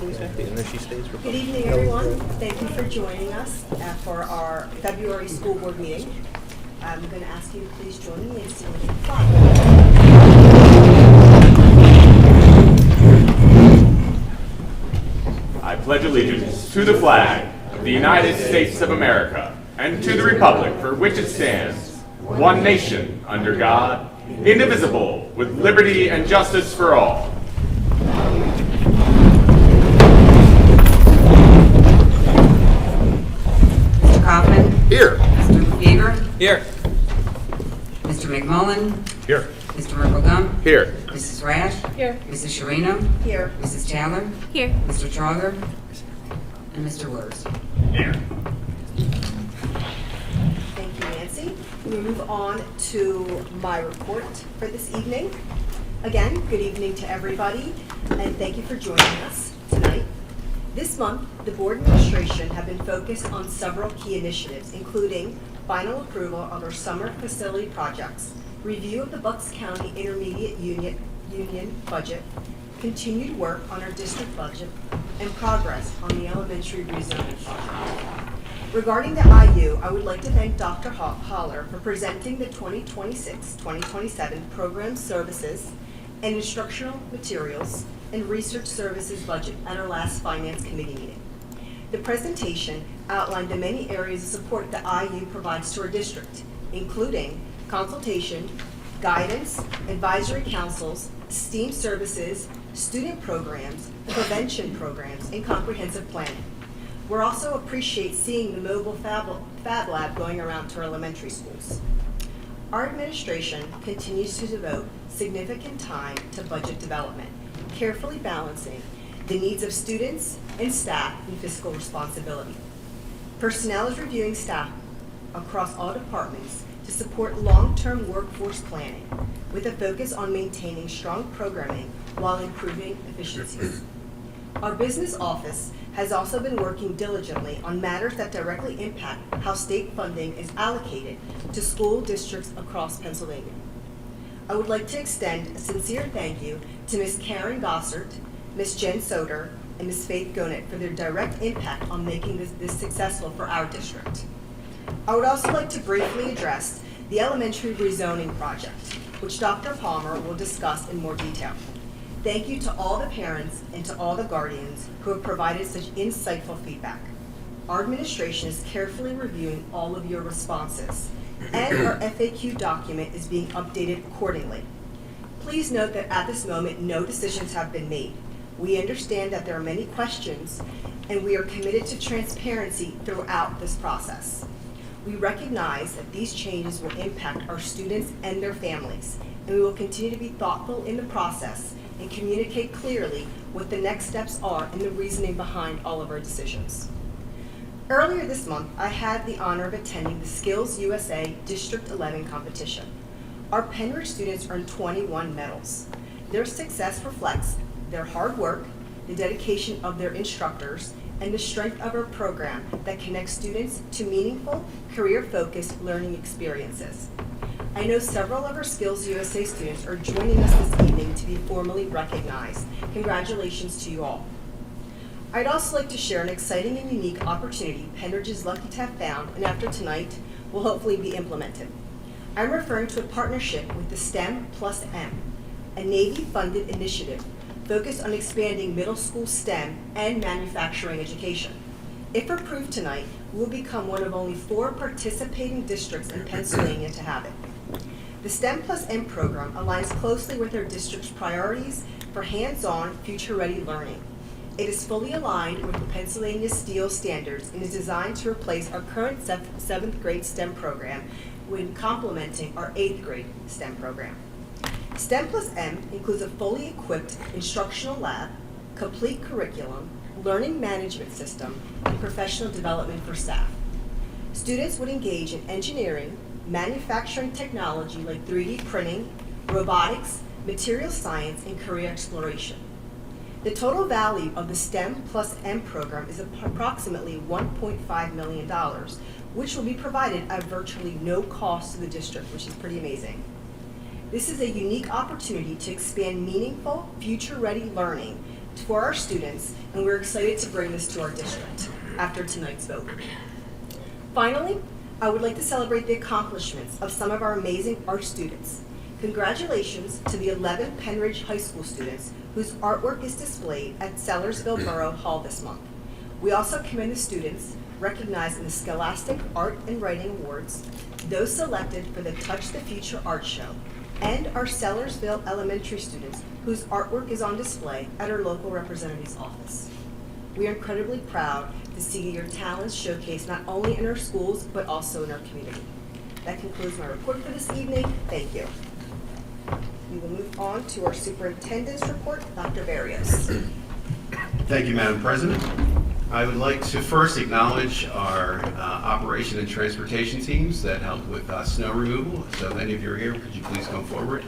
always happy, and then she stays for. Good evening, everyone. Thank you for joining us for our February school board meeting. I'm going to ask you to please join me in saluting the flag. I pledge allegiance to the flag of the United States of America and to the republic for which it stands, one nation, under God, indivisible, with liberty and justice for all. Mr. Kaufman? Here. Mr. Beaver? Here. Mr. McMullen? Here. Mr. Merkel-Gum? Here. Mrs. Rash? Here. Mrs. Sharino? Here. Mrs. Taylor? Here. Mr. Trauger? And Mr. Wurs. Thank you, Nancy. We move on to my report for this evening. Again, good evening to everybody, and thank you for joining us tonight. This month, the board administration have been focused on several key initiatives, including final approval of our summer facility projects, review of the Bucks County Intermediate Union budget, continued work on our district budget, and progress on the elementary rezoning project. Regarding the IU, I would like to thank Dr. Holler for presenting the 2026-2027 program services and instructional materials and research services budget at our last Finance Committee meeting. The presentation outlined the many areas of support the IU provides to our district, including consultation, guidance, advisory councils, STEAM services, student programs, prevention programs, and comprehensive planning. We also appreciate seeing the mobile Fab Lab going around to our elementary schools. Our administration continues to devote significant time to budget development, carefully balancing the needs of students and staff and fiscal responsibility. Personnel is reviewing staff across all departments to support long-term workforce planning with a focus on maintaining strong programming while improving efficiencies. Our business office has also been working diligently on matters that directly impact how state funding is allocated to school districts across Pennsylvania. I would like to extend a sincere thank you to Ms. Karen Gossert, Ms. Jen Soder, and Ms. Faith Gonet for their direct impact on making this successful for our district. I would also like to briefly address the elementary rezoning project, which Dr. Palmer will discuss in more detail. Thank you to all the parents and to all the guardians who have provided such insightful feedback. Our administration is carefully reviewing all of your responses, and our FAQ document is being updated accordingly. Please note that at this moment, no decisions have been made. We understand that there are many questions, and we are committed to transparency throughout this process. We recognize that these changes will impact our students and their families, and we will continue to be thoughtful in the process and communicate clearly what the next steps are and the reasoning behind all of our decisions. Earlier this month, I had the honor of attending the Skills USA District 11 competition. Our Penridge students earned 21 medals. Their success reflects their hard work, the dedication of their instructors, and the strength of our program that connects students to meaningful, career-focused learning experiences. I know several of our Skills USA students are joining us this evening to be formally recognized. Congratulations to you all. I'd also like to share an exciting and unique opportunity Penridge is lucky to have found, and after tonight will hopefully be implemented. I'm referring to a partnership with the STEM Plus M, a Navy-funded initiative focused on expanding middle school STEM and manufacturing education. If approved tonight, we will become one of only 4 participating districts in Pennsylvania to have it. The STEM Plus M program aligns closely with our district's priorities for hands-on, future-ready learning. It is fully aligned with the Pennsylvania STEEL standards and is designed to replace our current 7th grade STEM program when complementing our 8th grade STEM program. STEM Plus M includes a fully equipped instructional lab, complete curriculum, learning management system, and professional development for staff. Students would engage in engineering, manufacturing technology like 3D printing, robotics, material science, and career exploration. The total value of the STEM Plus M program is approximately $1.5 million, which will be provided at virtually no cost to the district, which is pretty amazing. This is a unique opportunity to expand meaningful, future-ready learning for our students, and we're excited to bring this to our district after tonight's vote. Finally, I would like to celebrate the accomplishments of some of our amazing art students. Congratulations to the 11 Penridge High School students whose artwork is displayed at Sellersville Borough Hall this month. We also commend the students recognized in the Scholastic Art and Writing Awards, those selected for the Touch the Future Art Show, and our Sellersville Elementary students whose artwork is on display at our local representative's office. We are incredibly proud to see your talents showcased not only in our schools, but also in our community. That concludes my report for this evening. Thank you. We will move on to our superintendent's report, Dr. Barrios. Thank you, Madam President. I would like to first acknowledge our operation and transportation teams that helped with snow removal. So if any of you are here, could you please come forward?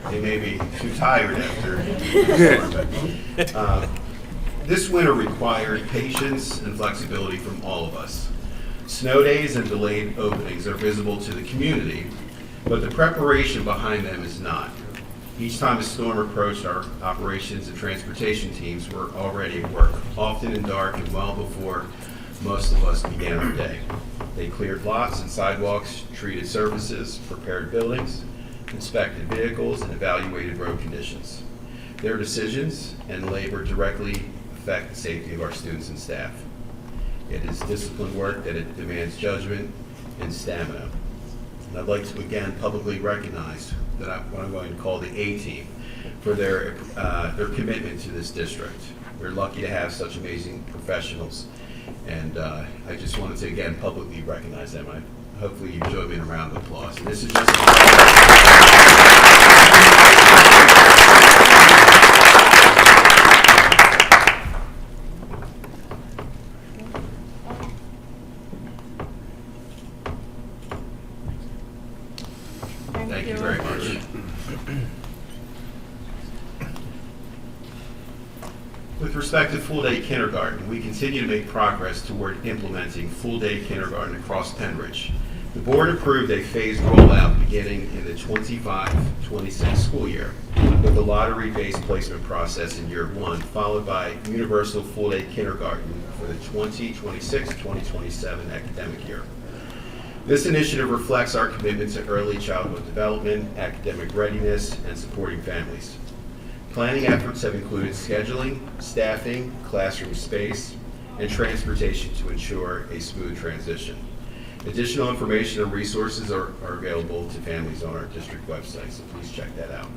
They may be too tired after. This winter required patience and flexibility from all of us. Snow days and delayed openings are visible to the community, but the preparation behind them is not. Each time a storm approached, our operations and transportation teams were already at work, often in dark and well before most of us began our day. They cleared lots and sidewalks, treated surfaces, prepared buildings, inspected vehicles, and evaluated road conditions. Their decisions and labor directly affect the safety of our students and staff. It is disciplined work that it demands judgment and stamina. And I'd like to again publicly recognize what I'm going to call the A-team for their commitment to this district. We're lucky to have such amazing professionals, and I just wanted to again publicly recognize them. Hopefully you join me in a round of applause. And this is just Thank you very much. With respect to full-day kindergarten, we continue to make progress toward implementing full-day kindergarten across Penridge. The board approved a phased rollout beginning in the 25-26 school year, with a lottery-based placement process in year one, followed by universal full-day kindergarten for the 2026-2027 academic year. This initiative reflects our commitment to early childhood development, academic readiness, and supporting families. Planning efforts have included scheduling, staffing, classroom space, and transportation to ensure a smooth transition. Additional information and resources are available to families on our district website, so please check that out.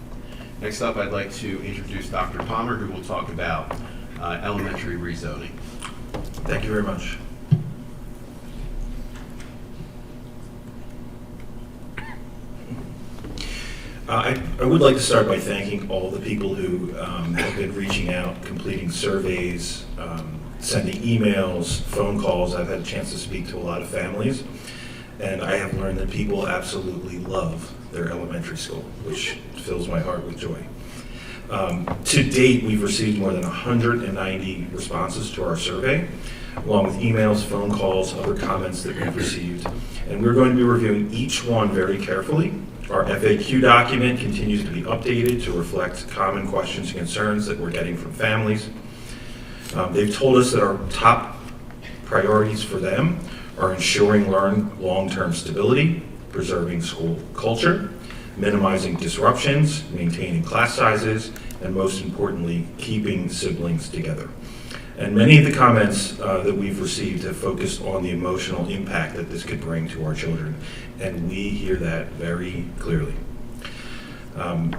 Next up, I'd like to introduce Dr. Palmer, who will talk about elementary rezoning. Thank you very much. I would like to start by thanking all the people who have been reaching out, completing surveys, sending emails, phone calls. I've had a chance to speak to a lot of families, and I have learned that people absolutely love their elementary school, which fills my heart with joy. To date, we've received more than 190 responses to our survey, along with emails, phone calls, other comments that we've received, and we're going to be reviewing each one very carefully. Our FAQ document continues to be updated to reflect common questions and concerns that we're getting from families. They've told us that our top priorities for them are ensuring long-term stability, preserving school culture, minimizing disruptions, maintaining class sizes, and most importantly, keeping siblings together. And many of the comments that we've received have focused on the emotional impact that this could bring to our children, and we hear that very clearly.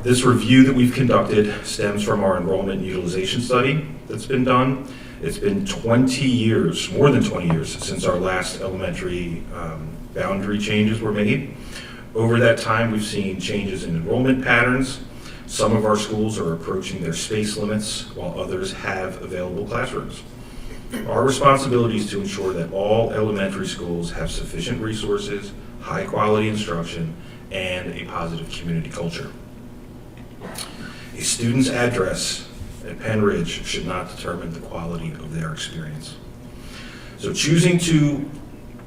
This review that we've conducted stems from our enrollment and utilization study that's been done. It's been 20 years, more than 20 years, since our last elementary boundary changes were made. Over that time, we've seen changes in enrollment patterns. Some of our schools are approaching their space limits, while others have available classrooms. Our responsibility is to ensure that all elementary schools have sufficient resources, high-quality instruction, and a positive community culture. A student's address at Penridge should not determine the quality of their experience. So choosing to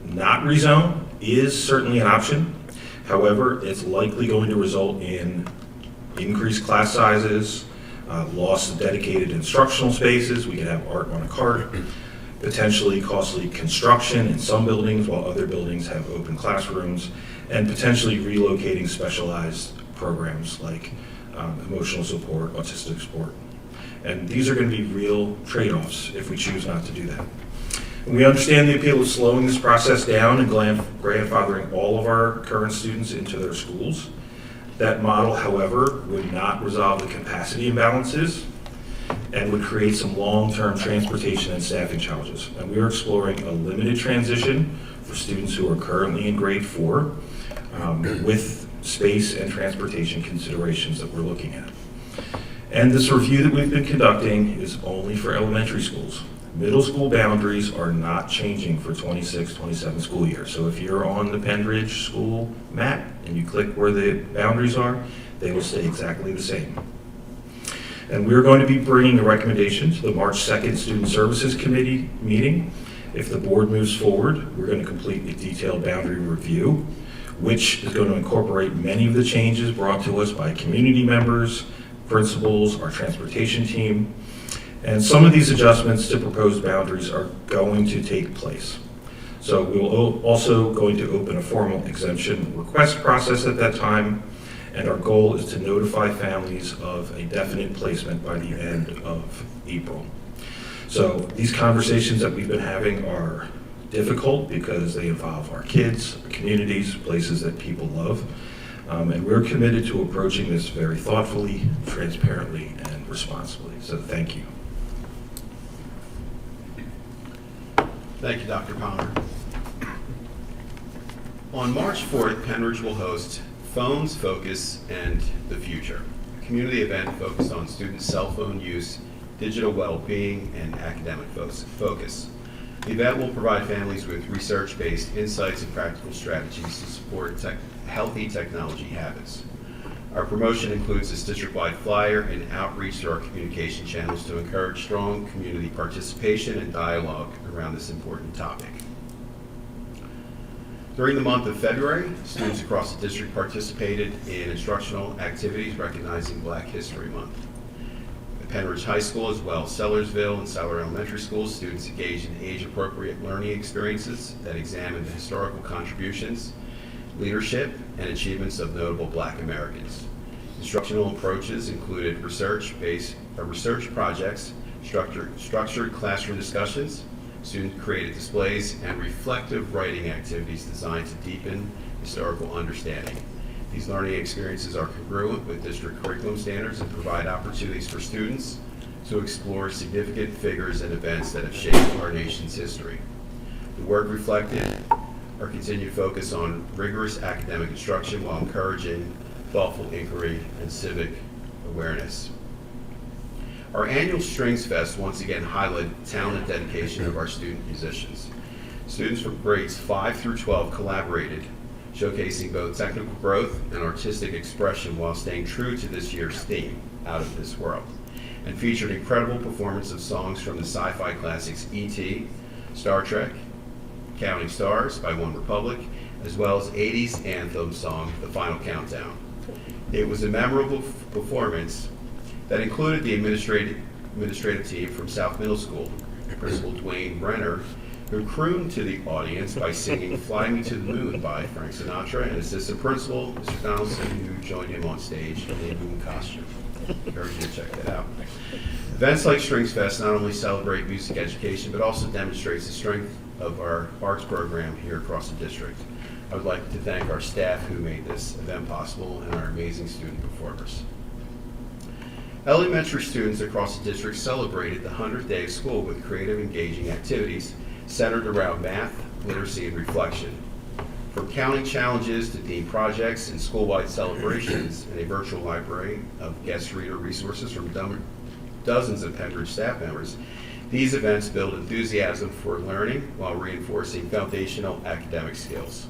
not rezone is certainly an option. However, it's likely going to result in increased class sizes, loss of dedicated instructional spaces. We could have art on a cart, potentially costly construction in some buildings while other buildings have open classrooms, and potentially relocating specialized programs like emotional support, autistic support. And these are going to be real trade-offs if we choose not to do that. And we understand the appeal of slowing this process down and grandfathering all of our current students into their schools. That model, however, would not resolve the capacity imbalances and would create some long-term transportation and staffing challenges. And we are exploring a limited transition for students who are currently in grade 4 with space and transportation considerations that we're looking at. And this review that we've been conducting is only for elementary schools. Middle school boundaries are not changing for 26-27 school year. So if you're on the Penridge School map and you click where the boundaries are, they will stay exactly the same. And we're going to be bringing the recommendation to the March 2nd Student Services Committee meeting. If the board moves forward, we're going to complete a detailed boundary review, which is going to incorporate many of the changes brought to us by community members, principals, our transportation team. And some of these adjustments to proposed boundaries are going to take place. So we will also going to open a formal exemption request process at that time, and our goal is to notify families of a definite placement by the end of April. So these conversations that we've been having are difficult because they involve our kids, our communities, places that people love, and we're committed to approaching this very thoughtfully, transparently, and responsibly. So thank you. Thank you, Dr. Palmer. On March 4th, Penridge will host Phones, Focus, and the Future, a community event focused on student cell phone use, digital well-being, and academic focus. The event will provide families with research-based insights and practical strategies to support healthy technology habits. Our promotion includes this district-wide flyer and outreach through our communication channels to encourage strong community participation and dialogue around this important topic. During the month of February, students across the district participated in instructional activities recognizing Black History Month. At Penridge High School, as well as Sellersville and Seller Elementary Schools, students engaged in age-appropriate learning experiences that examined the historical contributions, leadership, and achievements of notable Black Americans. Instructional approaches included research projects, structured classroom discussions, student-created displays, and reflective writing activities designed to deepen historical understanding. These learning experiences are congruent with district curriculum standards and provide opportunities for students to explore significant figures and events that have shaped our nation's history. The work reflected our continued focus on rigorous academic instruction while encouraging thoughtful inquiry and civic awareness. Our annual Strings Fest once again highlighted the talent and dedication of our student musicians. Students from grades 5 through 12 collaborated, showcasing both technical growth and artistic expression while staying true to this year's theme, Out of This World, and featured incredible performance of songs from the sci-fi classics E.T., Star Trek, Counting Stars by One Republic, as well as 80s anthem song, The Final Countdown. It was a memorable performance that included the administrative team from South Middle School, Principal Dwayne Brenner, who crooned to the audience by singing Fly Me to the Moon by Frank Sinatra, and Assistant Principal, Mr. Donaldson, who joined him on stage in a moon costume. I encourage you to check that out. Events like Strings Fest not only celebrate music education, but also demonstrates the strength of our arts program here across the district. I would like to thank our staff who made this event possible and our amazing student performers. Elementary students across the district celebrated the 100th day of school with creative, engaging activities centered around math, literacy, and reflection. From counting challenges to theme projects and school-wide celebrations and a virtual library of guest reader resources from dozens of Penridge staff members, these events build enthusiasm for learning while reinforcing foundational academic skills.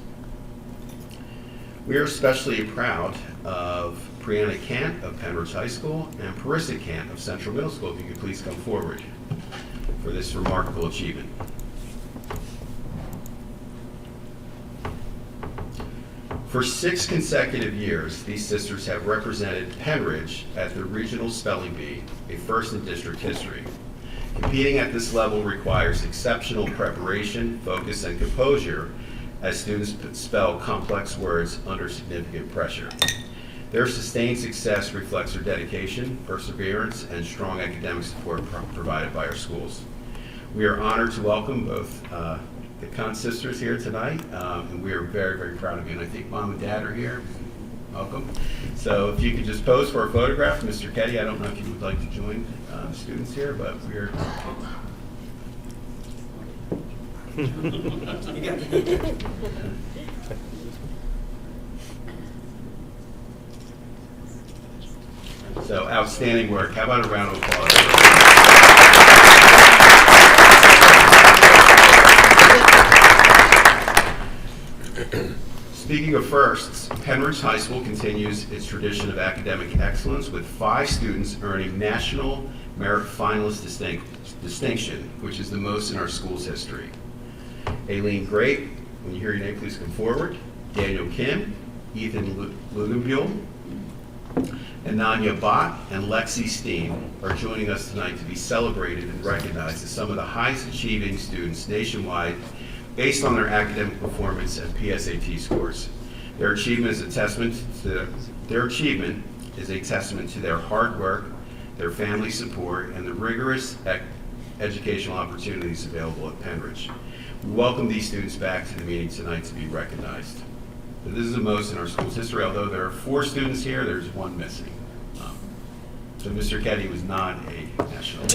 We are especially proud of Brianna Kant of Penridge High School and Parissa Kant of Central Middle School. If you could please come forward for this remarkable achievement. For 6 consecutive years, these sisters have represented Penridge at the Regional Spelling Bee, a first in district history. Competing at this level requires exceptional preparation, focus, and composure as students spell complex words under significant pressure. Their sustained success reflects their dedication, perseverance, and strong academic support provided by our schools. We are honored to welcome both the Cunt sisters here tonight, and we are very, very proud of you. And I think Mom and Dad are here. Welcome. So if you could just pose for a photograph, Mr. Ketty, I don't know if you would like to join students here, but we're. So outstanding work. How about a round of applause? Speaking of firsts, Penridge High School continues its tradition of academic excellence with 5 students earning National Merit Finalist distinction, which is the most in our school's history. Aileen Great, when you hear your name, please come forward. Daniel Kim, Ethan Lugenbuehl, Ananya Bott, and Lexi Steen are joining us tonight to be celebrated and recognized as some of the highest achieving students nationwide based on their academic performance and PSAT scores. Their achievement is a testament to their hard work, their family support, and the rigorous educational opportunities available at Penridge. We welcome these students back to the meeting tonight to be recognized. But this is the most in our school's history. Although there are 4 students here, there's 1 missing. So Mr. Ketty was not a national.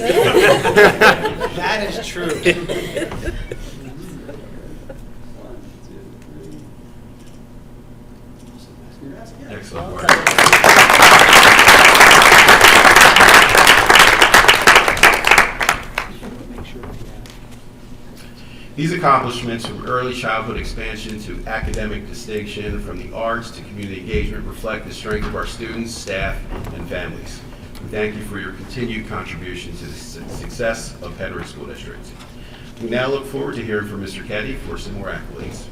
That is true. Excellent work. These accomplishments, from early childhood expansion to academic distinction, from the arts to community engagement, reflect the strength of our students, staff, and families. We thank you for your continued contribution to the success of Penridge School District. We now look forward to hearing from Mr. Ketty for some more accolades.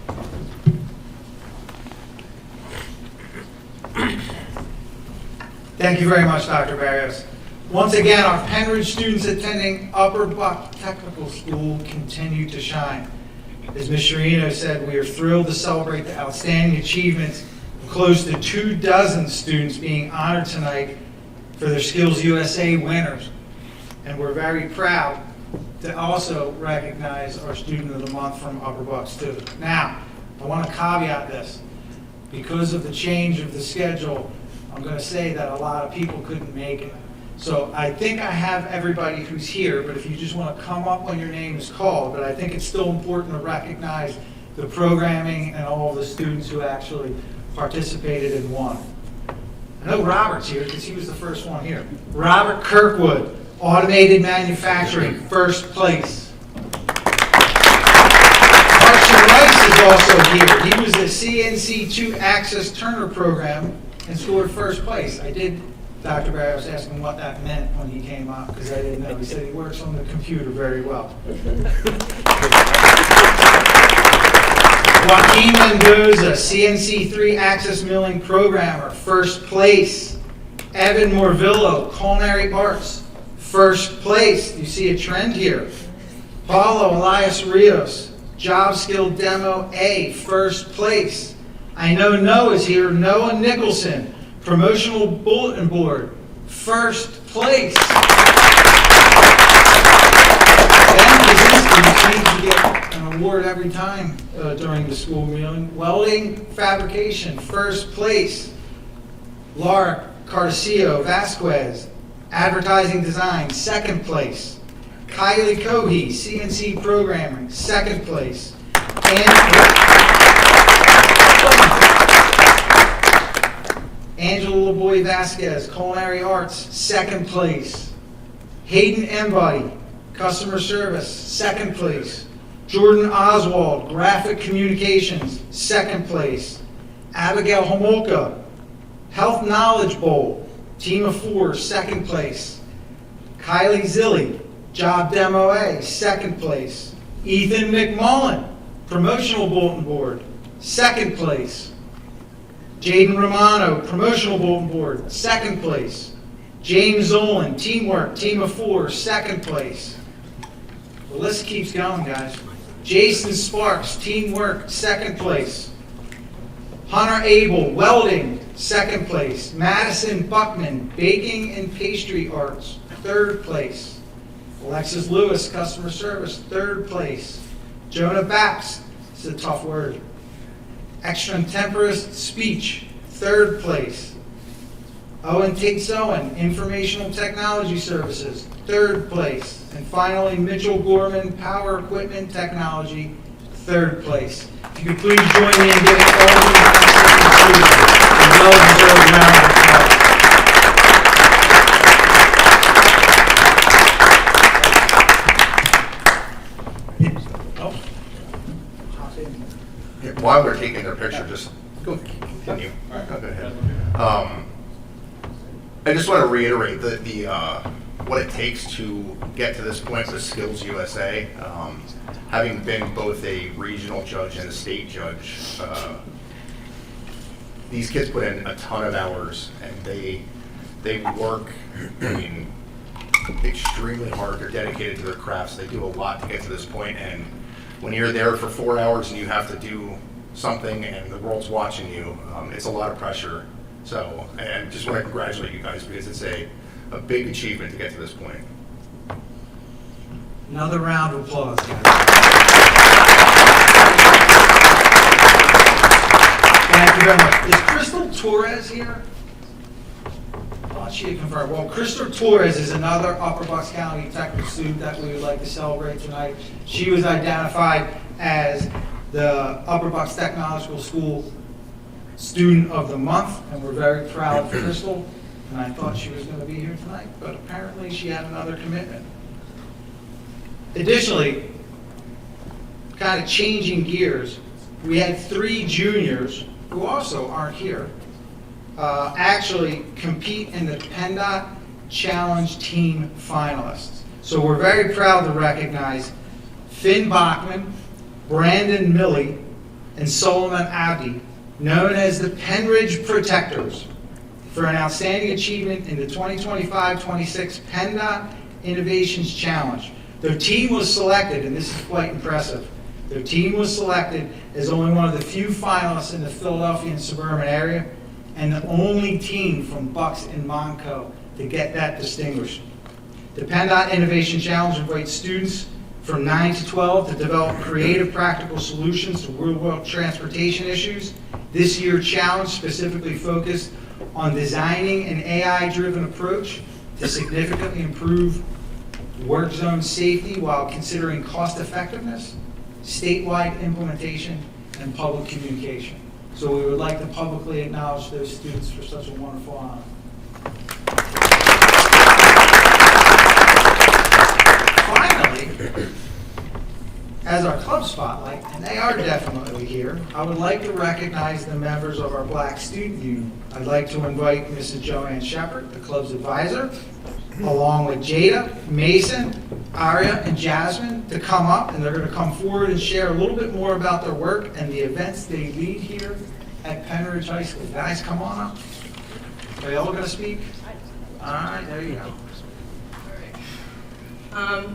Thank you very much, Dr. Barrios. Once again, our Penridge students attending Upper Buck Technical School continue to shine. As Ms. Sherino said, we are thrilled to celebrate the outstanding achievements of close to 24 students being honored tonight for their Skills USA winners. And we're very proud to also recognize our Student of the Month from Upper Bucks too. Now, I want to caveat this. Because of the change of the schedule, I'm going to say that a lot of people couldn't make it. So I think I have everybody who's here, but if you just want to come up when your name is called, but I think it's still important to recognize the programming and all of the students who actually participated and won. I know Robert's here because he was the first one here. Robert Kirkwood, Automated Manufacturing, first place. Archie Rice is also here. He was the CNC2 Access Turner program and scored first place. I did, Dr. Barrios asked him what that meant when he came up because I didn't know. He said he works on the computer very well. Joaquin Mendoza, CNC3 Access Milling Programmer, first place. Evan Morvillo, Culinary Arts, first place. You see a trend here. Paulo Elias Rios, Job Skill Demo A, first place. I know Noah's here. Noah Nicholson, Promotional Bulletin Board, first place. You get an award every time during the school meeting. Welding Fabrication, first place. Laura Carcillo Vasquez, Advertising Design, second place. Kylie Cohey, CNC Programming, second place. Angela LeBoy Vasquez, Culinary Arts, second place. Hayden Embody, Customer Service, second place. Jordan Oswald, Graphic Communications, second place. Abigail Homolka, Health Knowledge Bowl, Team of 4, second place. Kylie Zilli, Job Demo A, second place. Ethan McMullen, Promotional Bulletin Board, second place. Jaden Romano, promotional bulletin board, 2nd place. James Zolan, teamwork, team of 4, 2nd place. The list keeps going, guys. Jason Sparks, teamwork, 2nd place. Hunter Abel, welding, 2nd place. Madison Buckman, baking and pastry arts, 3rd place. Alexis Lewis, customer service, 3rd place. Jonah Baps, it's a tough word. Extemporaneous speech, 3rd place. Owen Tate-Sowen, informational technology services, 3rd place. And finally, Mitchell Gorman, power equipment technology, 3rd place. If you could please join me in giving all of these students a well-deserved round of applause. Yeah, while they're taking their picture, just go continue. Go ahead. I just want to reiterate the what it takes to get to this point with Skills USA. Having been both a regional judge and a state judge, these kids put in a ton of hours, and they work, I mean, extremely hard. They're dedicated to their crafts. They do a lot to get to this point, and when you're there for 4 hours and you have to do something and the world's watching you, it's a lot of pressure. So I just want to congratulate you guys because it's a big achievement to get to this point. Another round of applause, guys. Thank you very much. Is Crystal Torres here? I want you to confirm. Well, Crystal Torres is another Upper Bucks County technical student that we would like to celebrate tonight. She was identified as the Upper Bucks Technological School Student of the Month, and we're very proud of Crystal. And I thought she was going to be here tonight, but apparently she had another commitment. Additionally, kind of changing gears, we had 3 juniors who also aren't here actually compete in the PennDOT Challenge Team finalists. So we're very proud to recognize Finn Bachman, Brandon Milley, and Solomon Abdi, known as the Penridge Protectors, for an outstanding achievement in the 2025-26 PennDOT Innovations Challenge. Their team was selected, and this is quite impressive, their team was selected as only one of the few finalists in the Philadelphia and suburban area, and the only team from Bucks and Monco to get that distinguished. The PennDOT Innovation Challenge invites students from 9 to 12 to develop creative practical solutions to real-world transportation issues. This year's challenge specifically focused on designing an AI-driven approach to significantly improve work zone safety while considering cost effectiveness, statewide implementation, and public communication. So we would like to publicly acknowledge those students for such a wonderful honor. Finally, as our club spotlight, and they are definitely here, I would like to recognize the members of our Black Student Union. I'd like to invite Mrs. Joanne Shepard, the club's advisor, along with Jada, Mason, Aria, and Jasmine to come up, and they're going to come forward and share a little bit more about their work and the events they lead here at Penridge High School. Guys, come on up. Are you all going to speak? All right, there you go.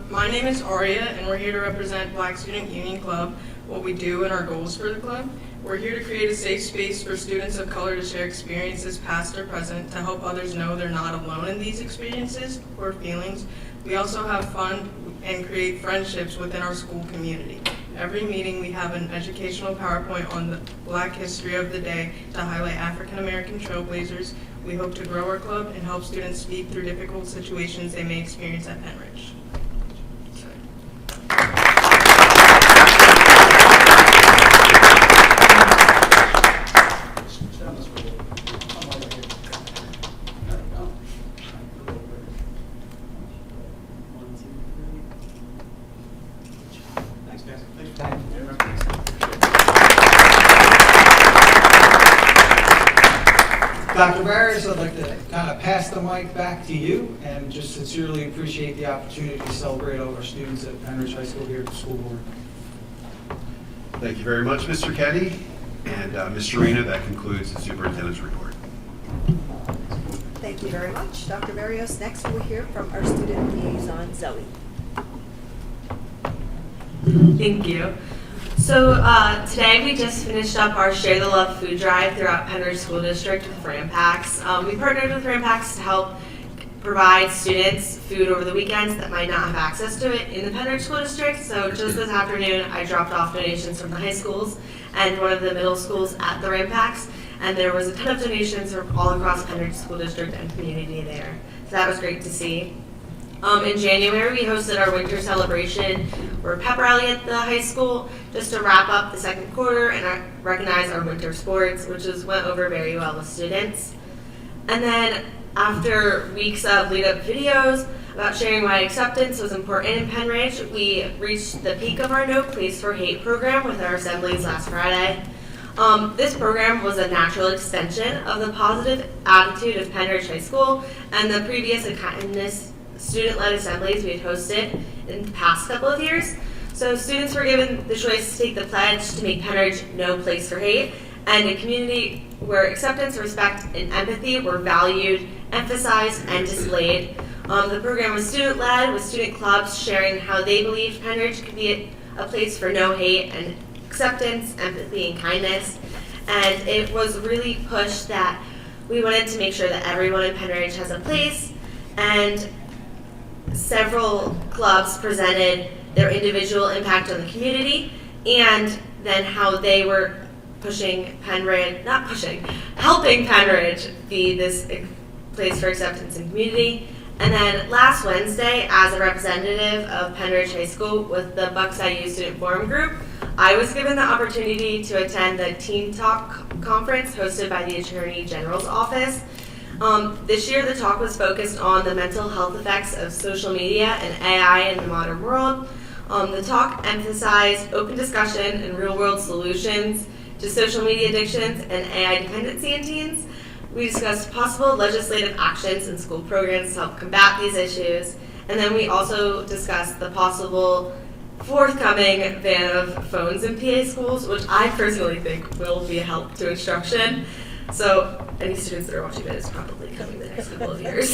My name is Aria, and we're here to represent Black Student Union Club, what we do and our goals for the club. We're here to create a safe space for students of color to share experiences, past or present, to help others know they're not alone in these experiences or feelings. We also have fun and create friendships within our school community. Every meeting we have an educational PowerPoint on the Black history of the day to highlight African American trailblazers. We hope to grow our club and help students speak through difficult situations they may experience at Penridge. Dr. Barrios, I'd like to kind of pass the mic back to you and just sincerely appreciate the opportunity to celebrate all of our students at Penridge High School here at the school board. Thank you very much, Mr. Keddy. And Ms. Sharina, that concludes the superintendent's report. Thank you very much, Dr. Barrios. Next, we'll hear from our student liaison, Zoe. Thank you. So today we just finished up our Share the Love food drive throughout Penridge School District with Rampacks. We partnered with Rampacks to help provide students food over the weekends that might not have access to it in the Penridge School District. So just this afternoon, I dropped off donations from the high schools and one of the middle schools at the Rampacks. And there was a ton of donations from all across Penridge School District and community there. So that was great to see. In January, we hosted our winter celebration or pep rally at the high school just to wrap up the second quarter and recognize our winter sports, which went over very well with students. And then after weeks of lead-up videos about sharing why acceptance was important in Penridge, we reached the peak of our No Place for Hate program with our assemblies last Friday. This program was a natural extension of the positive attitude of Penridge High School and the previous kindness student-led assemblies we had hosted in the past couple of years. So students were given the choice to take the pledge to make Penridge no place for hate, and a community where acceptance, respect, and empathy were valued, emphasized, and displayed. The program was student-led, with student clubs sharing how they believed Penridge could be a place for no hate and acceptance, empathy, and kindness. And it was really pushed that we wanted to make sure that everyone in Penridge has a place, and several clubs presented their individual impact on the community and then how they were helping Penridge be this place for acceptance and community. And then last Wednesday, as a representative of Penridge High School with the Bucks IU Student Forum Group, I was given the opportunity to attend the Teen Talk conference hosted by the Attorney General's office. This year, the talk was focused on the mental health effects of social media and AI in the modern world. The talk emphasized open discussion and real-world solutions to social media addictions and AI dependency in teens. We discussed possible legislative actions and school programs to help combat these issues. And then we also discussed the possible forthcoming ban of phones in PA schools, which I personally think will be a help to instruction. So any students that are watching this probably coming the next couple of years.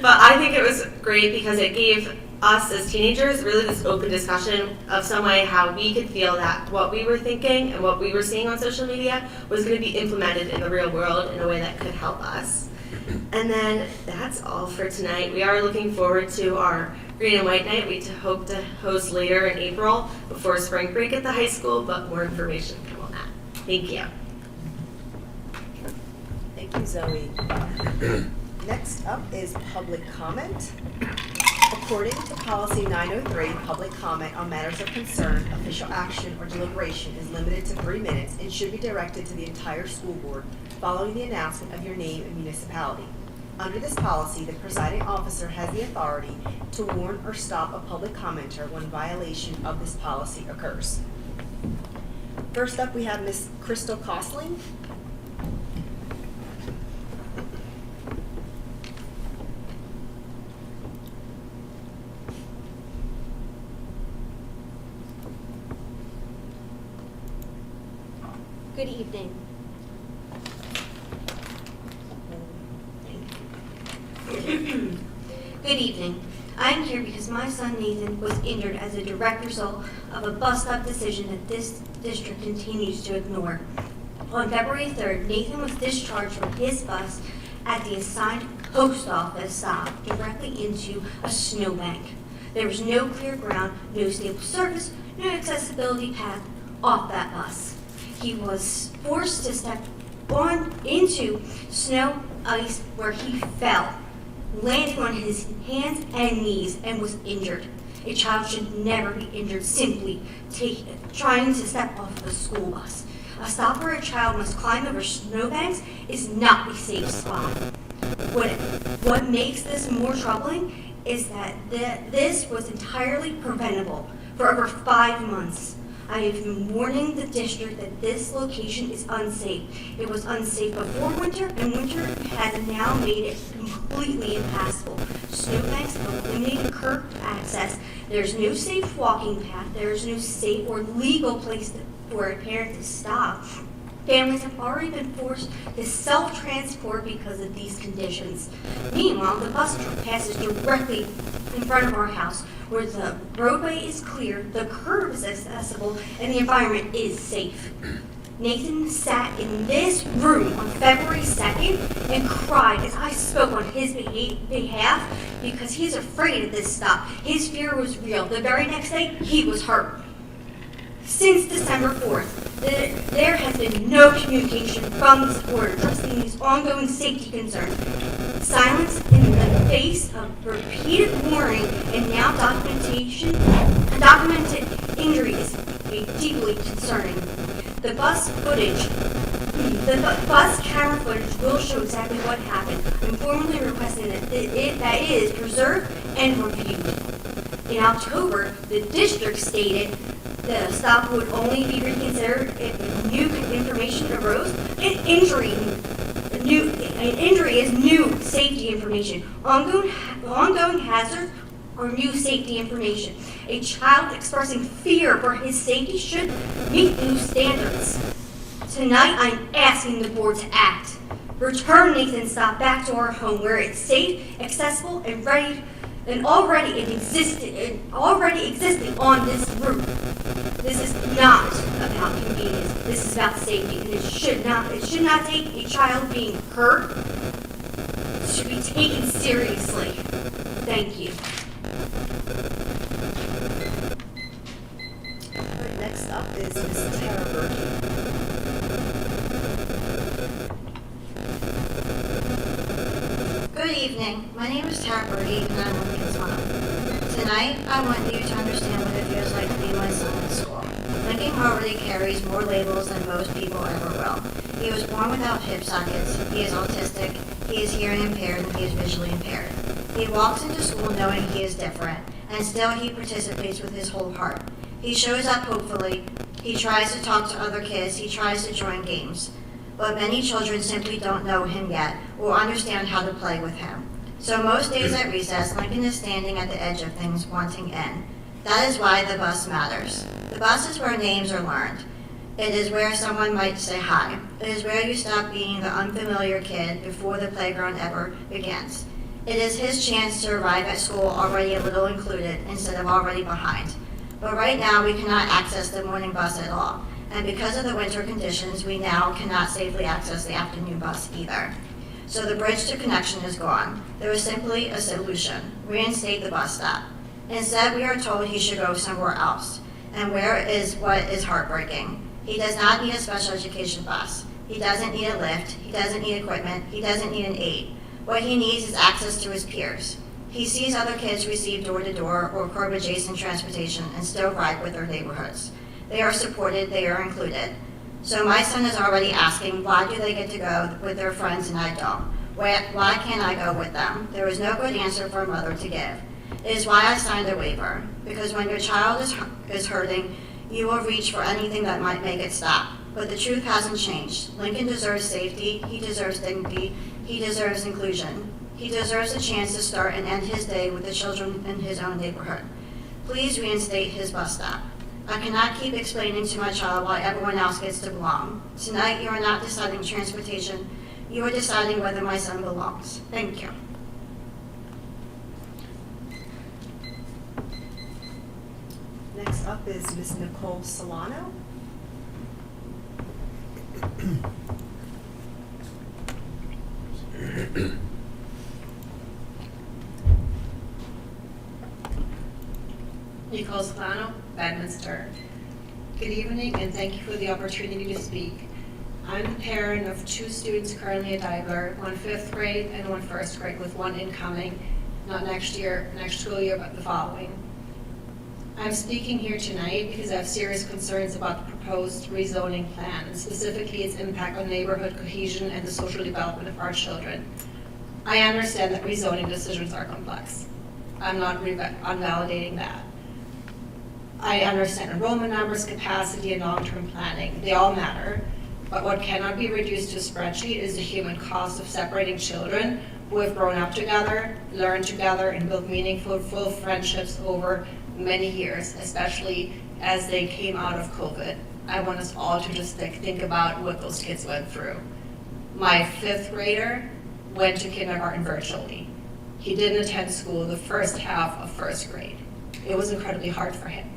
But I think it was great because it gave us as teenagers really this open discussion of some way how we could feel that what we were thinking and what we were seeing on social media was going to be implemented in the real world in a way that could help us. And then that's all for tonight. We are looking forward to our Green and White Night. We hope to host later in April before spring break at the high school, but more information come on that. Thank you. Thank you, Zoe. Next up is public comment. According to Policy 903, public comment on matters of concern, official action, or deliberation is limited to 3 minutes and should be directed to the entire school board following the announcement of your name and municipality. Under this policy, the presiding officer has the authority to warn or stop a public commenter when violation of this policy occurs. First up, we have Ms. Crystal Costling. Good evening. Good evening. I am here because my son Nathan was injured as a direct result of a bus stop decision that this district continues to ignore. On February 3rd, Nathan was discharged from his bus at the assigned post office stop directly into a snowbank. There was no clear ground, no stable surface, no accessibility path off that bus. He was forced to step into snow ice where he fell, landing on his hands and knees, and was injured. A child should never be injured simply trying to step off of a school bus. A stop where a child must climb over snowbanks is not a safe spot. What makes this more troubling is that this was entirely preventable for over 5 months. I have been warning the district that this location is unsafe. It was unsafe before winter, and winter has now made it completely impassable. Snowbanks have eliminated curb access. There's no safe walking path. There is no safe or legal place for a parent to stop. Families have already been forced to self-transport because of these conditions. Meanwhile, the bus passes directly in front of our house, where the roadway is clear, the curb is accessible, and the environment is safe. Nathan sat in this room on February 2nd and cried as I spoke on his behalf because he's afraid of this stop. His fear was real. The very next day, he was hurt. Since December 4th, there has been no communication from the board addressing these ongoing safety concerns. Silence in the face of repeated warning and now documented injury is deeply concerning. The bus camera footage will show exactly what happened. I'm formally requesting that it is preserved and reviewed. In October, the district stated the stop would only be reconsidered if new information arose. An injury is new safety information. Ongoing hazards are new safety information. A child expressing fear for his safety should meet new standards. Tonight, I'm asking the board to act. Return Nathan's stop back to our home where it's safe, accessible, and ready, and already existing on this route. This is not about convenience. This is about safety, and it should not take a child being hurt. It should be taken seriously. Thank you. All right, next up is Ms. Tara Berkey. Good evening. My name is Tara Birdie, and I'm Lincoln's mom. Tonight, I want you to understand what it feels like to be my son in school. Lincoln already carries more labels than most people ever will. He was born without hip sockets, he is autistic, he is hearing impaired, and he is visually impaired. He walks into school knowing he is different, and still he participates with his whole heart. He shows up hopefully, he tries to talk to other kids, he tries to join games. But many children simply don't know him yet or understand how to play with him. So most days at recess, Lincoln is standing at the edge of things wanting in. That is why the bus matters. The bus is where names are learned. It is where someone might say hi. It is where you stop being the unfamiliar kid before the playground ever begins. It is his chance to arrive at school already a little included instead of already behind. But right now we cannot access the morning bus at all. And because of the winter conditions, we now cannot safely access the afternoon bus either. So the bridge to connection is gone. There is simply a solution: reinstate the bus stop. Instead, we are told he should go somewhere else. And where is what is heartbreaking. He does not need a special education bus. He doesn't need a lift. He doesn't need equipment. He doesn't need an aid. What he needs is access to his peers. He sees other kids receive door-to-door or curb-adjacent transportation and still ride with their neighborhoods. They are supported, they are included. So my son is already asking, why do they get to go with their friends and I don't? Why can't I go with them? There is no good answer for a mother to give. It is why I signed a waiver, because when your child is hurting, you will reach for anything that might make it stop. But the truth hasn't changed. Lincoln deserves safety, he deserves dignity, he deserves inclusion. He deserves a chance to start and end his day with the children in his own neighborhood. Please reinstate his bus stop. I cannot keep explaining to my child why everyone else gets to belong. Tonight, you are not deciding transportation. You are deciding whether my son belongs. Thank you. Next up is Ms. Nicole Solano. Nicole Solano, Bedminster. Good evening and thank you for the opportunity to speak. I'm the parent of two students currently at Deibler, one 5th grade and one 1st grade, with one incoming, not next school year, but the following. I'm speaking here tonight because I have serious concerns about the proposed rezoning plan, and specifically its impact on neighborhood cohesion and the social development of our children. I understand that rezoning decisions are complex. I'm not unvalidating that. I understand enrollment numbers, capacity, and long-term planning. They all matter. But what cannot be reduced to a spreadsheet is the human cost of separating children who have grown up together, learned together, and built meaningful, full friendships over many years, especially as they came out of COVID. I want us all to just think about what those kids went through. My 5th grader went to kindergarten virtually. He didn't attend school the first half of 1st grade. It was incredibly hard for him.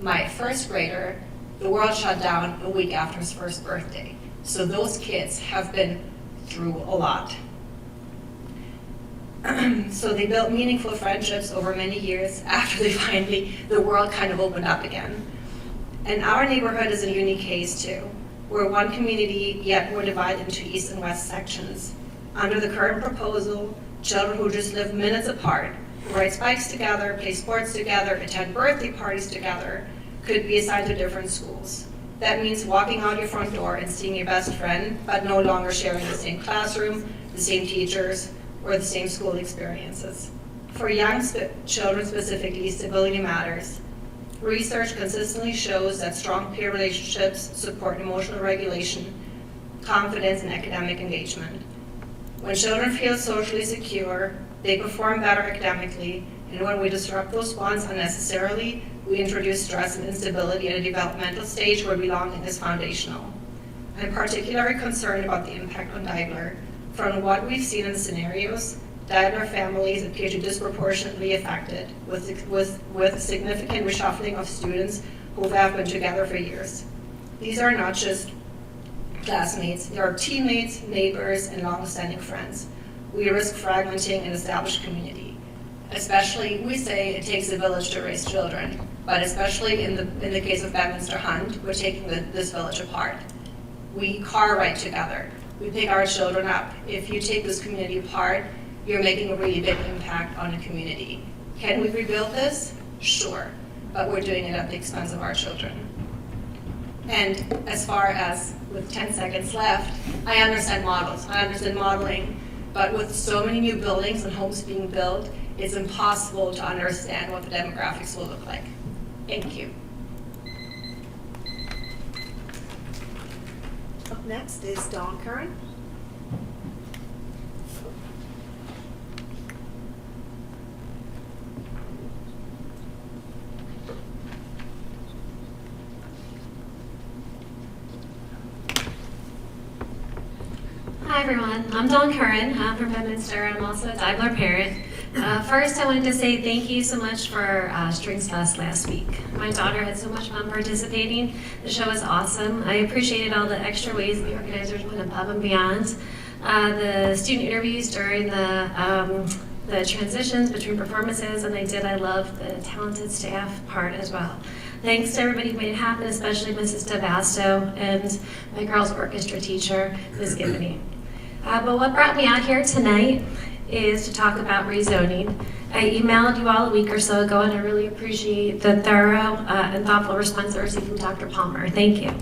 My 1st grader, the world shut down a week after his 1st birthday. So those kids have been through a lot. So they built meaningful friendships over many years after the world kind of opened up again. And our neighborhood is a unique case too. We're one community, yet we're divided into east and west sections. Under the current proposal, children who just live minutes apart, who ride bikes together, play sports together, attend birthday parties together, could be assigned to different schools. That means walking out your front door and seeing your best friend, but no longer sharing the same classroom, the same teachers, or the same school experiences. For young children specifically, stability matters. Research consistently shows that strong peer relationships support emotional regulation, confidence, and academic engagement. When children feel socially secure, they perform better academically, and when we disrupt those bonds unnecessarily, we introduce stress and instability at a developmental stage where belonging is foundational. I'm particularly concerned about the impact on Deibler. From what we've seen in the scenarios, Deibler families appear to disproportionately affected, with significant reshuffling of students who have been together for years. These are not just classmates, they are teammates, neighbors, and long-standing friends. We risk fragmenting an established community. Especially, we say it takes a village to raise children, but especially in the case of Bedminster Hunt, we're taking this village apart. We car ride together. We pick our children up. If you take this community apart, you're making a really big impact on the community. Can we rebuild this? Sure, but we're doing it at the expense of our children. And as far as, with 10 seconds left, I understand models, I understand modeling, but with so many new buildings and homes being built, it's impossible to understand what the demographics will look like. Thank you. Up next is Dawn Curran. Hi everyone, I'm Dawn Curran. I'm from Bedminster. I'm also a Deibler parent. First, I wanted to say thank you so much for Strings Fest last week. My daughter had so much fun participating. The show was awesome. I appreciated all the extra ways the organizers went above and beyond. The student interviews during the transitions between performances, and I love the talented staff part as well. Thanks to everybody who made it happen, especially Mrs. DeVasto and my girls' orchestra teacher, Ms. Gibney. But what brought me out here tonight is to talk about rezoning. I emailed you all a week or so ago, and I really appreciate the thorough and thoughtful response I received from Dr. Palmer. Thank you.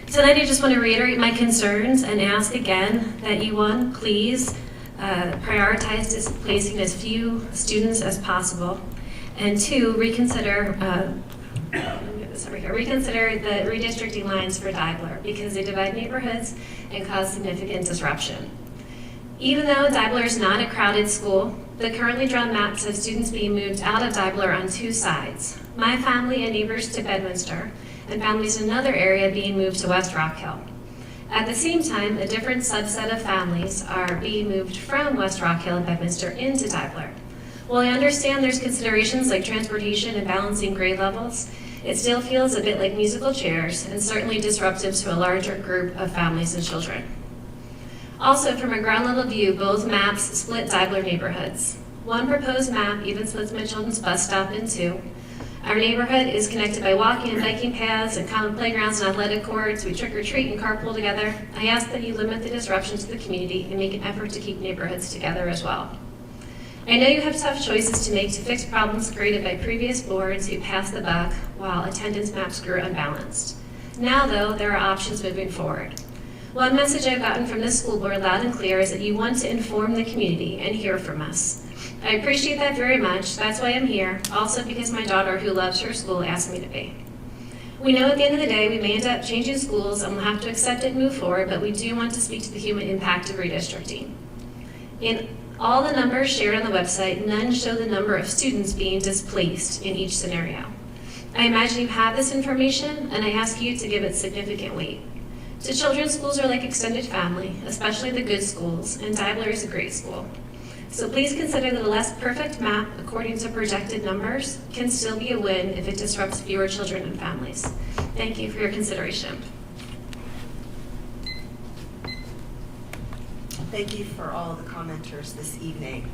Tonight I just want to reiterate my concerns and ask again that you, one, please prioritize displacing as few students as possible, and two, reconsider the redistricting lines for Deibler because they divide neighborhoods and cause significant disruption. Even though Deibler is not a crowded school, the currently drawn maps have students being moved out of Deibler on two sides. My family and neighbors to Bedminster, and families in another area being moved to West Rock Hill. At the same time, a different subset of families are being moved from West Rock Hill and Bedminster into Deibler. While I understand there's considerations like transportation and balancing grade levels, it still feels a bit like musical chairs and certainly disruptive to a larger group of families and children. Also, from a ground level view, both maps split Deibler neighborhoods. One proposed map even splits my children's bus stop in two. Our neighborhood is connected by walking and biking paths and common playgrounds and athletic courts. We trick or treat and carpool together. I ask that you limit the disruption to the community and make an effort to keep neighborhoods together as well. I know you have tough choices to make to fix problems created by previous boards who passed the buck while attendance maps grew unbalanced. Now, though, there are options moving forward. One message I've gotten from this school board loud and clear is that you want to inform the community and hear from us. I appreciate that very much. That's why I'm here, also because my daughter, who loves her school, asked me to be. We know at the end of the day we may end up changing schools and we'll have to accept it and move forward, but we do want to speak to the human impact of redistricting. In all the numbers shared on the website, none show the number of students being displaced in each scenario. I imagine you have this information, and I ask you to give it significant weight. To children, schools are like extended family, especially the good schools, and Deibler is a great school. So please consider that a less perfect map, according to projected numbers, can still be a win if it disrupts fewer children and families. Thank you for your consideration. Thank you for all of the commenters this evening.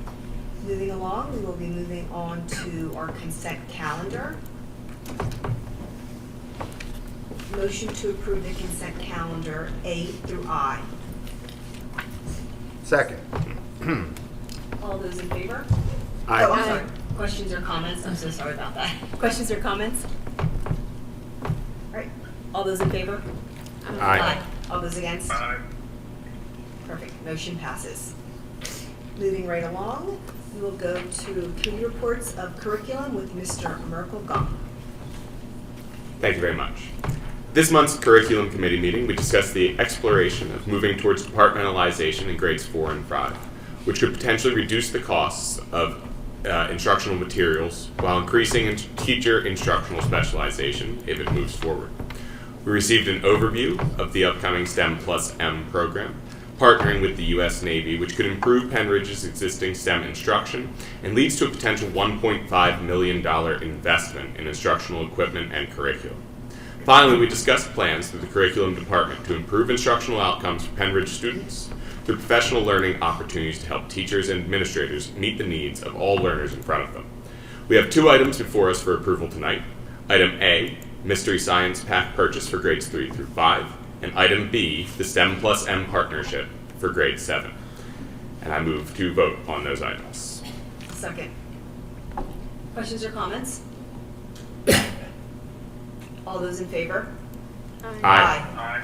Moving along, we will be moving on to our consent calendar. Motion to approve the consent calendar A through I. Second. All those in favor? Aye. Oh, I'm sorry. Questions or comments? I'm so sorry about that. Questions or comments? All right. All those in favor? Aye. All those against? Aye. Perfect. Motion passes. Moving right along, we will go to committee reports of curriculum with Mr. Merkel-Gump. Thank you very much. This month's curriculum committee meeting, we discussed the exploration of moving towards departmentalization in grades 4 and 5, which could potentially reduce the costs of instructional materials while increasing teacher instructional specialization if it moves forward. We received an overview of the upcoming STEM Plus M program, partnering with the U.S. Navy, which could improve Penridge's existing STEM instruction and leads to a potential $1.5 million investment in instructional equipment and curriculum. Finally, we discussed plans through the curriculum department to improve instructional outcomes for Penridge students through professional learning opportunities to help teachers and administrators meet the needs of all learners in front of them. We have 2 items before us for approval tonight. Item A, Mystery Science Pack purchase for grades 3 through 5, and item B, the STEM Plus M partnership for grade 7. And I move to vote on those items. Second. Questions or comments? All those in favor? Aye.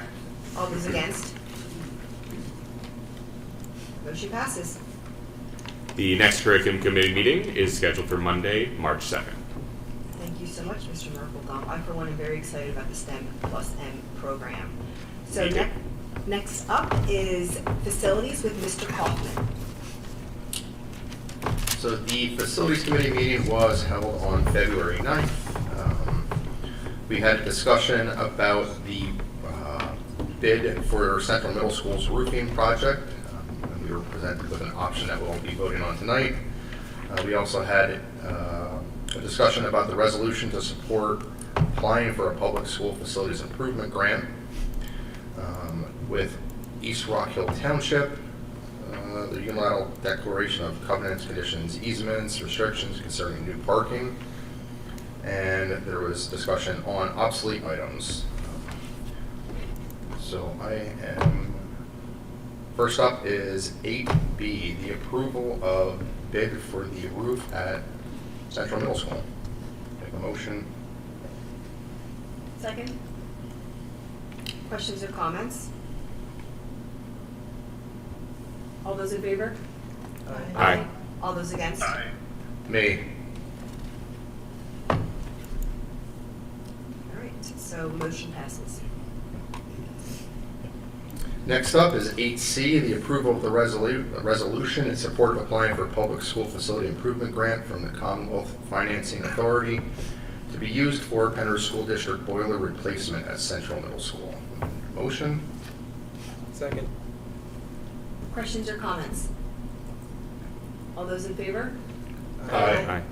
All those against? Motion passes. The next curriculum committee meeting is scheduled for Monday, March 2nd. Thank you so much, Mr. Merkel-Gump. I, for one, am very excited about the STEM Plus M program. So Me too. next up is facilities with Mr. Kaufman. So the Facilities Committee meeting was held on February 9th. We had a discussion about the bid for Central Middle School's roofing project. And we were presented with an option that we'll be voting on tonight. We also had a discussion about the resolution to support applying for a public school facilities improvement grant with East Rock Hill Township, the unilateral declaration of covenants, conditions, easements, restrictions concerning new parking, and there was discussion on obsolete items. So first up is 8B, the approval of bid for the roof at Central Middle School. Make a motion. Second. Questions or comments? All those in favor? Aye. All those against? Me. All right, so motion passes. Next up is 8C, the approval of the resolution in support of applying for a public school facility improvement grant from the Commonwealth Financing Authority to be used for Penrose School District boiler replacement at Central Middle School. Motion? Second. Questions or comments? All those in favor? Aye.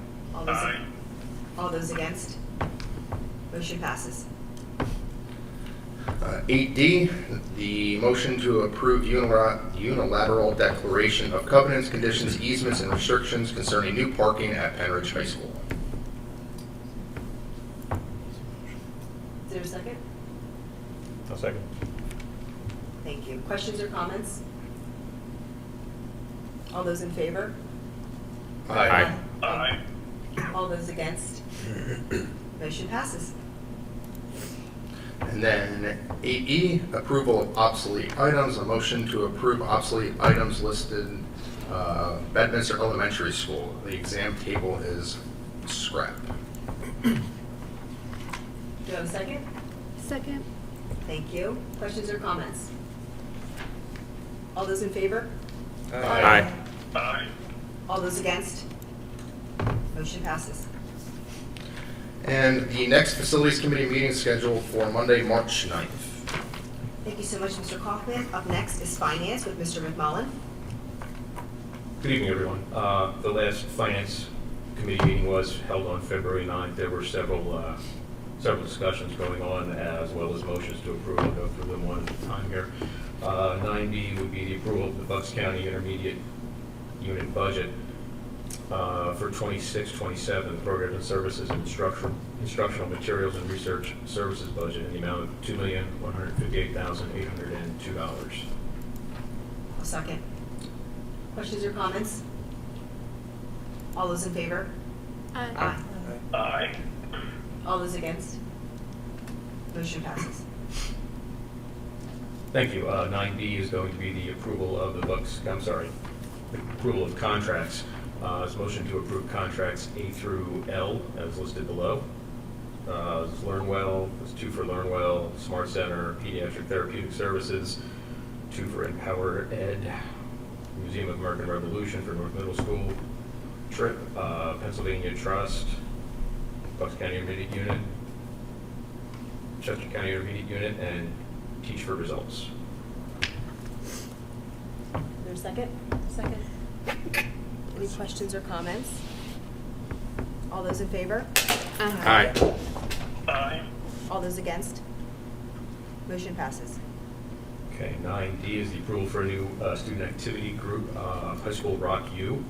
All those against? Motion passes. 8D, the motion to approve unilateral declaration of covenants, conditions, easements, and restrictions concerning new parking at Penridge High School. Is there a second? I'll second. Thank you. Questions or comments? All those in favor? Aye. All those against? Motion passes. And then 8E, approval of obsolete items. A motion to approve obsolete items listed Bedminster Elementary School. The exam table is scrap. Do you have a second? Second. Thank you. Questions or comments? All those in favor? Aye. All those against? Motion passes. And the next Facilities Committee meeting is scheduled for Monday, March 9th. Thank you so much, Mr. Kaufman. Up next is Finance with Mr. McMullen. Good evening, everyone. The last Finance Committee meeting was held on February 9th. There were several discussions going on, as well as motions to approve. I'll go through them one at a time here. 9B would be the approval of the Bucks County Intermediate Unit budget for 26-27, the Program and Services and Instructional Materials and Research Services budget in the amount of $2,158,802. A second. Questions or comments? All those in favor? Aye. Aye. All those against? Motion passes. Thank you. 9B is going to be the approval of the approval of contracts. It's motion to approve contracts A through L as listed below. It's LearnWell, there's 2 for LearnWell, Smart Center, Pediatric Therapeutic Services, 2 for Empower Ed, Museum of American Revolution for North Middle School, TRIP, Pennsylvania Trust, Bucks County Intermediate Unit, Chester County Intermediate Unit, and Teach for Results. There's a second? Second. Any questions or comments? All those in favor? Aye. All those against? Motion passes. Okay, 9D is the approval for a new student activity group, High School Rock U.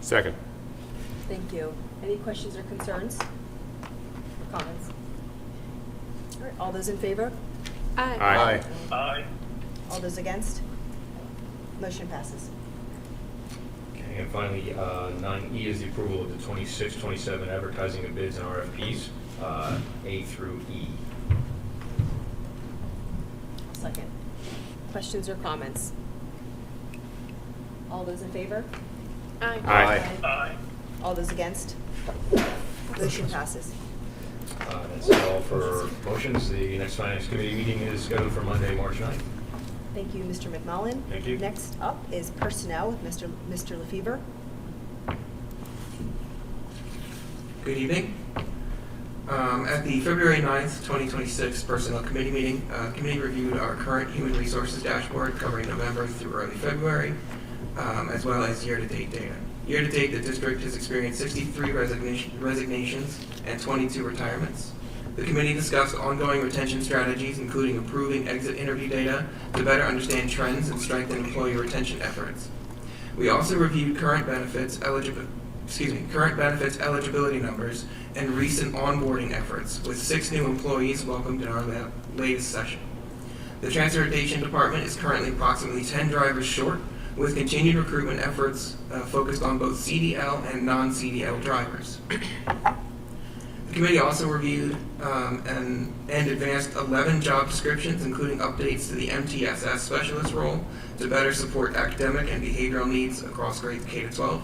Second. Thank you. Any questions or concerns? Or comments? All right, all those in favor? Aye. All those against? Motion passes. Okay, and finally, 9E is the approval of the 26-27 advertising of bids and RFPs, A through E. Second. Questions or comments? All those in favor? Aye. All those against? Motion passes. That's all for motions. The next Finance Committee meeting is scheduled for Monday, March 9th. Thank you, Mr. McMullen. Thank you. Next up is Personnel with Mr. LaFever. Good evening. At the February 9th, 2026 Personnel Committee meeting, committee reviewed our current human resources dashboard covering November through early February, as well as year-to-date data. Year-to-date, the district has experienced 63 resignations and 22 retirements. The committee discussed ongoing retention strategies, including improving exit interview data to better understand trends and strengthen employee retention efforts. We also reviewed current benefits eligibility numbers and recent onboarding efforts, with 6 new employees welcomed in our latest session. The Transportation Department is currently approximately 10 drivers short, with continued recruitment efforts focused on both CDL and non-CDL drivers. The committee also reviewed and advanced 11 job descriptions, including updates to the MTSS specialist role to better support academic and behavioral needs across grades K-12.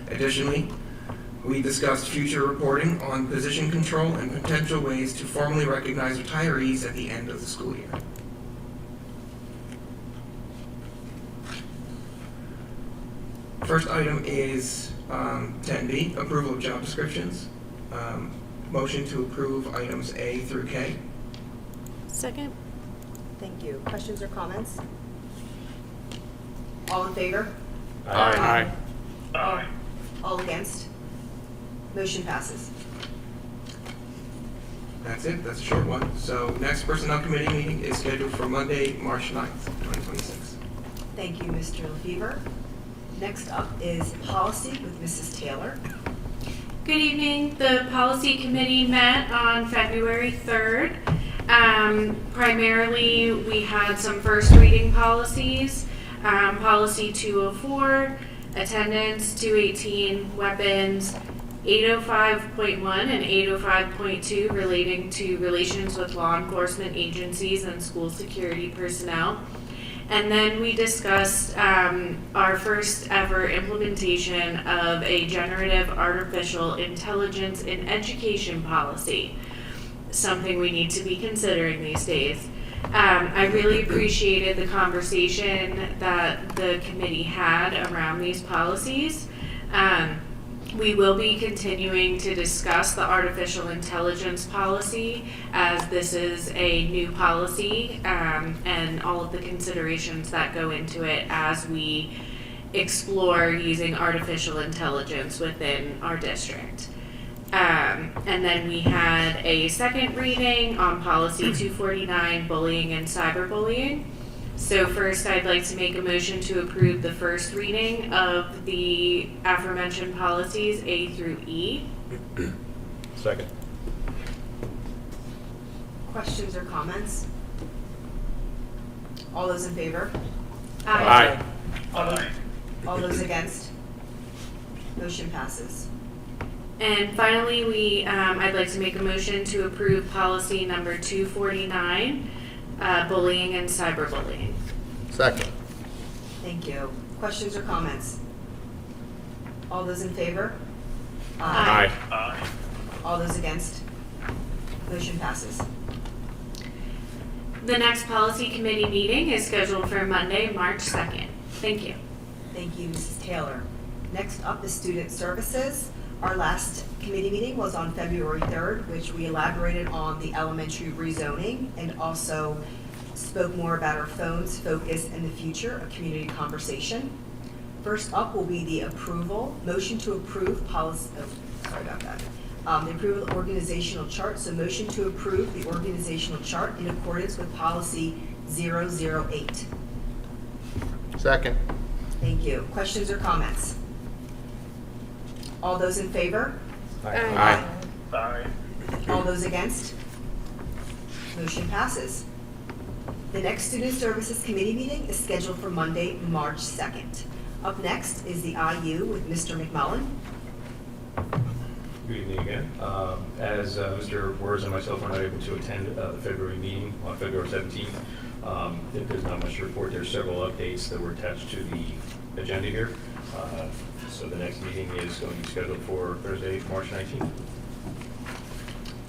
Additionally, we discussed future reporting on position control and potential ways to formally recognize retirees at the end of the school year. First item is 10B, approval of job descriptions. Motion to approve items A through K. Second. Thank you. Questions or comments? All in favor? Aye. All against? Motion passes. That's it. That's a short one. So next Personnel Committee meeting is scheduled for Monday, March 9th, 2026. Thank you, Mr. LaFever. Next up is Policy with Mrs. Taylor. Good evening. The Policy Committee met on February 3rd. Primarily, we had some first reading policies. Policy 204, attendance, 218, weapons, 805.1 and 805.2 relating to relations with law enforcement agencies and school security personnel. And then we discussed our first ever implementation of a generative artificial intelligence in education policy, something we need to be considering these days. I really appreciated the conversation that the committee had around these policies. We will be continuing to discuss the artificial intelligence policy, as this is a new policy, and all of the considerations that go into it as we explore using artificial intelligence within our district. And then we had a second reading on policy 249, bullying and cyberbullying. So first, I'd like to make a motion to approve the first reading of the aforementioned policies A through E. Second. Questions or comments? All those in favor? Aye. All those against? Motion passes. And finally, I'd like to make a motion to approve policy number 249, bullying and cyberbullying. Second. Thank you. Questions or comments? All those in favor? Aye. All those against? Motion passes. The next policy committee meeting is scheduled for Monday, March 2nd. Thank you. Thank you, Mrs. Taylor. Next up is student services. Our last committee meeting was on February 3rd, which we elaborated on the elementary rezoning and also spoke more about our phones, focus, and the future of community conversation. First up will be the motion to approve policy, sorry about that. The approval of organizational chart, so motion to approve the organizational chart in accordance with policy 008. Second. Thank you. Questions or comments? All those in favor? Aye. All those against? Motion passes. The next Student Services Committee meeting is scheduled for Monday, March 2nd. Up next is the IU with Mr. McMullen. Good evening again. As Mr. Wers and myself were not able to attend the February meeting on February 17th, there's not much to report. There's several updates that were attached to the agenda here. So the next meeting is going to be scheduled for Thursday, March 19th.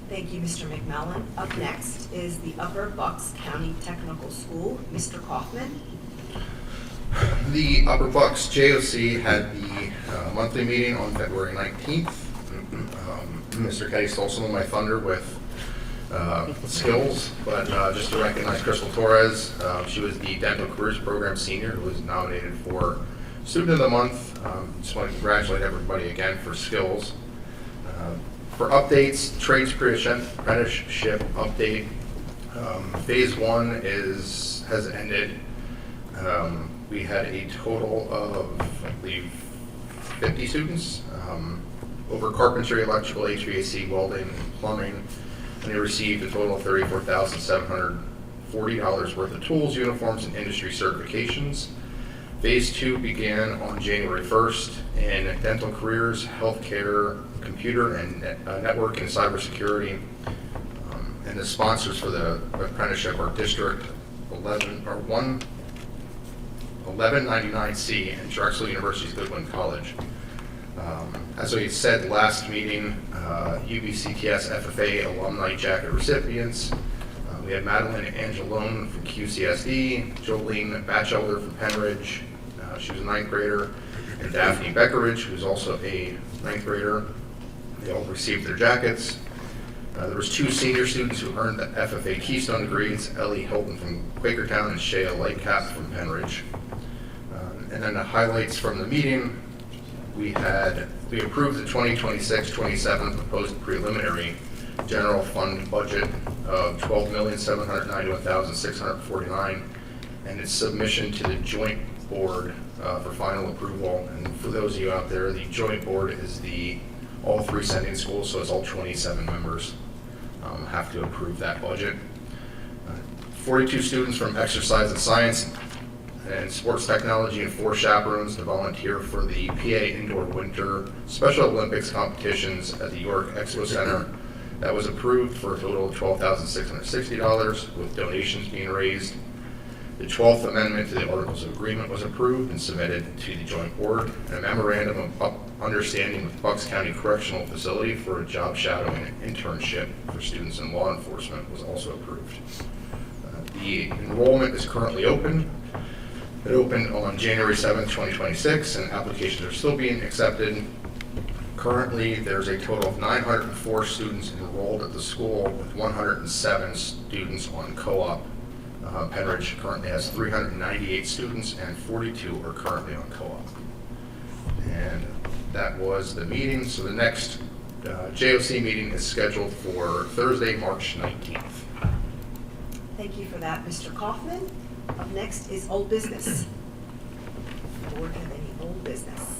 Thank you, Mr. McMullen. Up next is the Upper Bucks County Technical School. Mr. Kaufman. The Upper Bucks JOC had the monthly meeting on February 19th. Mr. Kelly stole some of my thunder with skills, but just to recognize Crystal Torres, she was the Dental Careers Program Senior who was nominated for Student of the Month. Just want to congratulate everybody again for skills. For updates, trades apprenticeship update. Phase 1 has ended. We had a total of, I believe, 50 students over carpentry, electrical, HVAC, welding, and plumbing, and they received a total of $34,740 worth of tools, uniforms, and industry certifications. Phase 2 began on January 1st in dental careers, healthcare, computer and network and cybersecurity. And the sponsors for the apprenticeship are District 1199C and Drexel University's Goodwin College. As we said last meeting, UBCTS FFA alumni jacket recipients. We had Madeline Angelone from QCSD, Jolene Batchelder from Penridge, she was a 9th grader, and Daphne Beckeridge, who's also a 9th grader. They all received their jackets. There was 2 senior students who earned the FFA Keystone degrees, Ellie Hilton from Quakertown and Shea Lightcap from Penridge. And then the highlights from the meeting, we approved the 2026-27 proposed preliminary general fund budget of $12,791,649 and its submission to the joint board for final approval. And for those of you out there, the joint board is all 3 sending schools, so it's all 27 members have to approve that budget. 42 students from exercise and science and sports technology and 4 chaperones to volunteer for the PA Indoor Winter Special Olympics competitions at the York Expo Center. That was approved for a total of $12,660 with donations being raised. The 12th amendment to the Articles of Agreement was approved and submitted to the joint board. And a memorandum of understanding with Bucks County Correctional Facility for a job shadowing internship for students in law enforcement was also approved. The enrollment is currently open. It opened on January 7th, 2026, and applications are still being accepted. Currently, there's a total of 904 students enrolled at the school, with 107 students on co-op. Penridge currently has 398 students, and 42 are currently on co-op. And that was the meeting. So the next JOC meeting is scheduled for Thursday, March 19th. Thank you for that, Mr. Kaufman. Up next is old business. Board have any old business?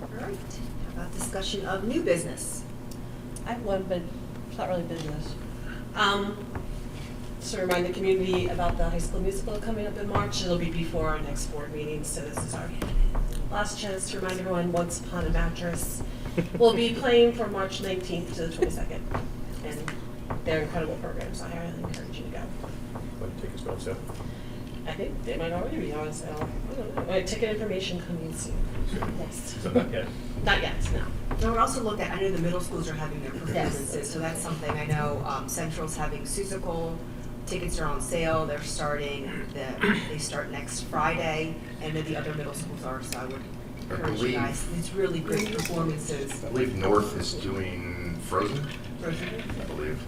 All right, how about discussion of new business? I have one, but it's not really business. Just to remind the community about the high school musical coming up in March. It'll be before our next board meeting, so this is our last chance to remind everyone Once Upon a Mattress will be playing from March 19th to the 22nd. And they're incredible programs, so I highly encourage you to go. When tickets go on sale? I think they might already be on sale. I don't know. Ticket information coming soon. Yes. So not yet. Not yet, no. And we're also looking at, I know the middle schools are having their performances, so that's something I know Central's having Seussical. Tickets are on sale. They're starting, they start next Friday, and then the other middle schools are, so I would encourage you guys. It's really great performances. I believe North is doing Frozen, Frozen. I believe.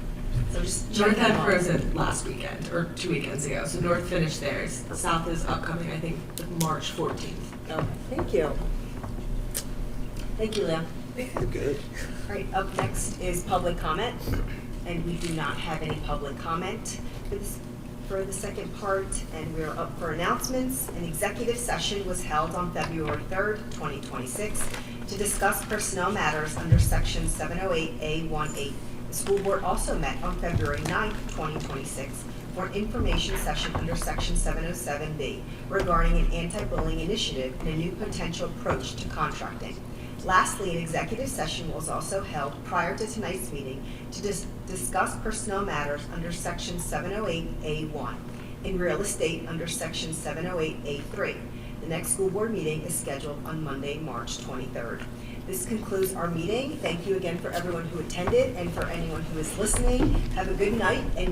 So just North check them had out. Frozen last weekend, or 2 weekends ago, so North finished theirs. South is upcoming, I think, March 14th. Okay, thank you. Thank you, Leah. You're good. All right, up next is public comment, and we do not have any public comment for the second part, and we're up for announcements. An executive session was held on February 3rd, 2026, to discuss personnel matters under Section 708A18. The school board also met on February 9th, 2026, for an information session under Section 707B regarding an anti-bullying initiative and a new potential approach to contracting. Lastly, an executive session was also held prior to tonight's meeting to discuss personnel matters under Section 708A1, in real estate under Section 708A3. The next school board meeting is scheduled on Monday, March 23rd. This concludes our meeting. Thank you again for everyone who attended and for anyone who is listening. Have a good night and